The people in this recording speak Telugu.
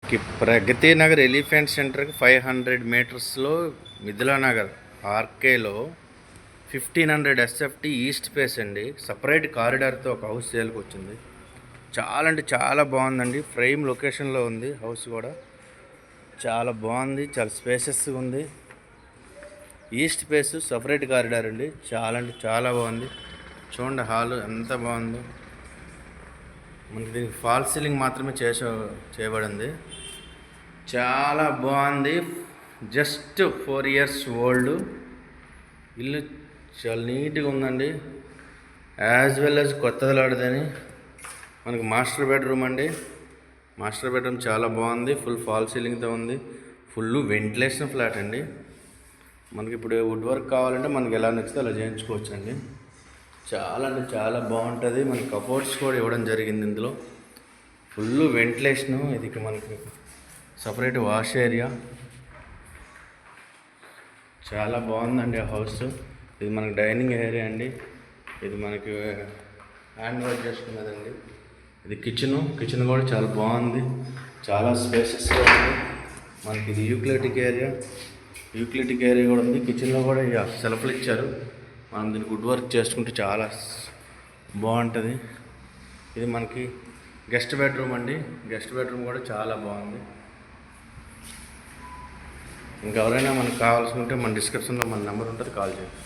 ప్రగతి నగర్ ఎలిఫెంట్ సెంటర్కి 500 మీటర్స్లో మిథిలా నగర్ ఆర్కేలో 1500 ఎస్ఎఫ్టీ ఈస్ట్ ఫేస్ అండి. సపరేట్ కారిడార్తో ఒక హౌస్ సేల్కి వచ్చింది. చాలా అంటే చాలా బాగుందండి. ప్రైమ్ లొకేషన్లో ఉంది. హౌస్ కూడా చాలా బాగుంది, చాలా స్పేసెస్గా ఉంది. ఈస్ట్ ఫేస్ సపరేట్ కారిడార్ అండి. చాలా అంటే చాలా బాగుంది. చూడండి హాల్ ఎంత బాగుందో. మనకి దీనికి ఫాల్ సీలింగ్ మాత్రమే చేయబడింది. చాలా బాగుంది. Just 4 years old. ఇల్లు చాలా నీట్గా ఉందండి. యాజ్ వెల్ యాజ్ కొత్తలాడదని. మనకి మాస్టర్ బెడ్రూమ్ అండి. మాస్టర్ బెడ్రూమ్ చాలా బాగుంది. ఫుల్ ఫాల్ సీలింగ్తో ఉంది. ఫుల్ వెంటిలేషన్ ఫ్లాట్ అండి. మనకి ఇప్పుడు వుడ్ వర్క్ కావాలంటే మనకి ఎలా నచ్చితే అలా చేయించుకోవచ్చు అండి. చాలా అంటే చాలా బాగుంటుంది. మనకి కబోర్డ్స్ కూడా ఇవ్వడం జరిగింది. ఇందులో ఫుల్ వెంటిలేషను. ఇది మనకి సపరేట్ వాష్ ఏరియా. చాలా బాగుందండి ఆ హౌస్. ఇది మనకి డైనింగ్ ఏరియా అండి. ఇది మనకి హ్యాండ్ వాష్ చేసుకున్నదండి. ఇది కిచెన్ కూడా చాలా బాగుంది. చాలా స్పేసెస్గా ఉంది. మనకి ఇది యూక్లిటిక్ ఏరియా కూడా ఉంది. కిచెన్లో కూడా సెల్ఫ్లు ఇచ్చారు. మనం దీనికి వుడ్ వర్క్ చేసుకుంటే చాలా బాగుంటుంది. ఇది మనకి గెస్ట్ బెడ్రూమ్ అండి. గెస్ట్ బెడ్రూమ్ కూడా చాలా బాగుంది. ఇంకెవరైనా మనకు కావాల్సి ఉంటే మన డిస్క్రిప్షన్లో మన నెంబర్ ఉంటుంది, కాల్ చేయండి.